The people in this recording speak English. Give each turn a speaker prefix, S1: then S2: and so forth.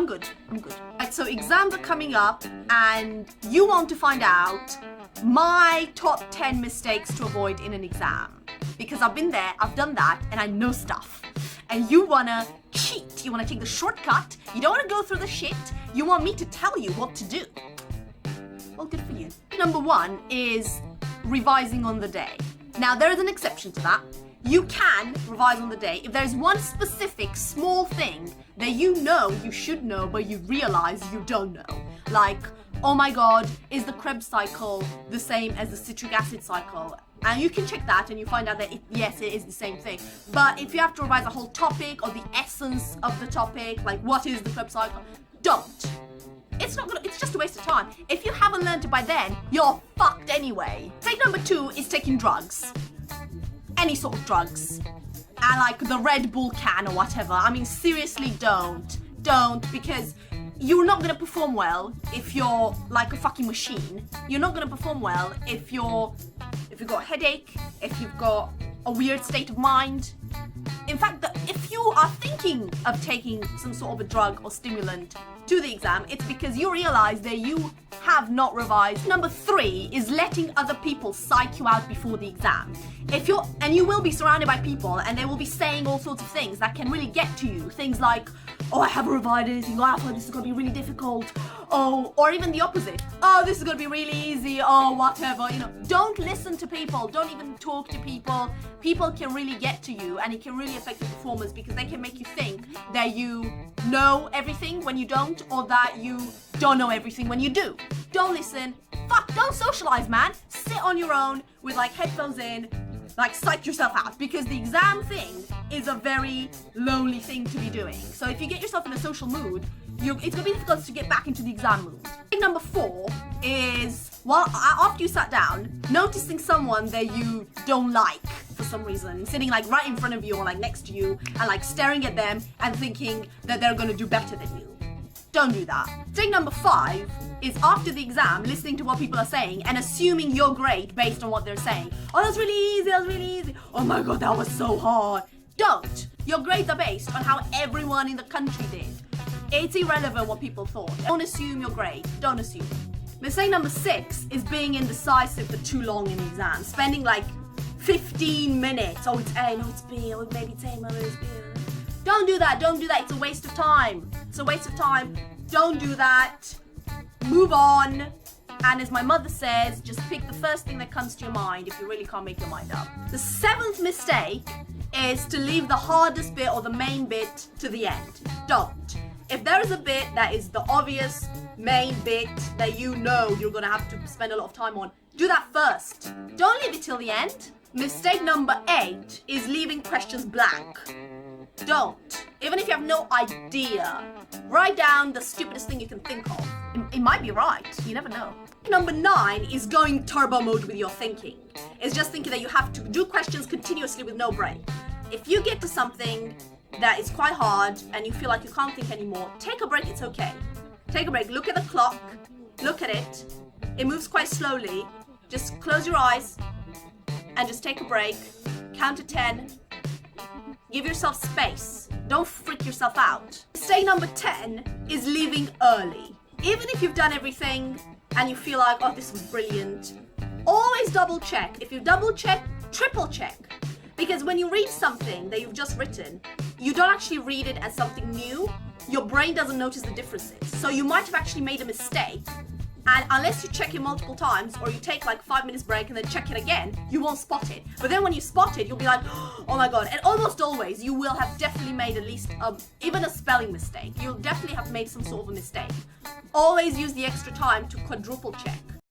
S1: I'm good. Right, so exams are coming up and you want to find out my top 10 mistakes to avoid in an exam. Because I've been there, I've done that, and I know stuff. And you wanna cheat, you wanna take the shortcut, you don't wanna go through the shit, you want me to tell you what to do. Well, good for you. Number 1 is revising on the day. Now, there is an exception to that. You can revise on the day if there's one specific small thing that you know you should know but you realize you don't know. Like, oh my god, is the Krebs cycle the same as the citric acid cycle? And you can check that and you find out that yes, it is the same thing. But if you have to revise a whole topic or the essence of the topic, like what is the Krebs cycle, don't. It's just a waste of time. If you haven't learned it by then, you're fucked anyway. Mistake number 2 is taking drugs. Any sort of drugs. And like the Red Bull can or whatever. I mean, seriously, don't, because you're not gonna perform well if you're like a fucking machine. You're not gonna perform well if you've got a headache, if you've got a weird state of mind. In fact, if you are thinking of taking some sort of a drug or stimulant to the exam, it's because you realize that you have not revised. Number 3 is letting other people psych you out before the exam. And you will be surrounded by people and they will be saying all sorts of things that can really get to you. Things like, oh, I haven't revised anything, oh, I thought this is gonna be really difficult. Oh, or even the opposite. Oh, this is gonna be really easy, oh, whatever, you know. Don't listen to people, don't even talk to people. People can really get to you and it can really affect your performance because they can make you think that you know everything when you don't, or that you don't know everything when you do. Don't listen. Fuck, don't socialize, man. Sit on your own with like headphones in, like psych yourself out, because the exam thing is a very lonely thing to be doing. So if you get yourself in a social mood, it's gonna be difficult to get back into the exam mood. Thing number 4 is, well, after you sat down, noticing someone that you don't like for some reason, sitting like right in front of you or like next to you, and like staring at them and thinking that they're gonna do better than you. Don't do that. Thing number 5 is after the exam, listening to what people are saying and assuming you're great based on what they're saying. Oh, that's really easy, that's really easy. Oh my god, that was so hard. Don't. Your grades are based on how everyone in the country did. It's irrelevant what people thought. Don't assume you're great. Don't assume. Mistake number 6 is being indecisive for too long in the exam. Spending like 15 minutes. Oh, it's A, no, it's B, or maybe it's A, maybe it's B. Don't do that, don't do that. It's a waste of time. It's a waste of time. Don't do that. Move on. And as my mother says, just pick the first thing that comes to your mind if you really can't make your mind up. The 7th mistake is to leave the hardest bit or the main bit to the end. Don't. If there is a bit that is the obvious main bit that you know you're gonna have to spend a lot of time on, do that first. Don't leave it till the end. Mistake number 8 is leaving questions blank. Don't. Even if you have no idea, write down the stupidest thing you can think of. It might be right, you never know. Number 9 is going turbo mode with your thinking. It's just thinking that you have to do questions continuously with no break. If you get to something that is quite hard and you feel like you can't think anymore, take a break, it's okay. Take a break, look at the clock, look at it. It moves quite slowly. Just close your eyes and just take a break. Count to 10. Give yourself space. Don't freak yourself out. Mistake number 10 is leaving early. Even if you've done everything and you feel like, oh, this was brilliant, always double check. If you double check, triple check. Because when you read something that you've just written, you don't actually read it as something new. Your brain doesn't notice the differences. So you might have actually made a mistake. And unless you check it multiple times or you take like 5 minutes break and then check it again, you won't spot it. But then when you spot it, you'll be like, oh my god. And almost always, you will have definitely made at least even a spelling mistake. You'll definitely have made some sort of a mistake. Always use the extra time to quadruple check.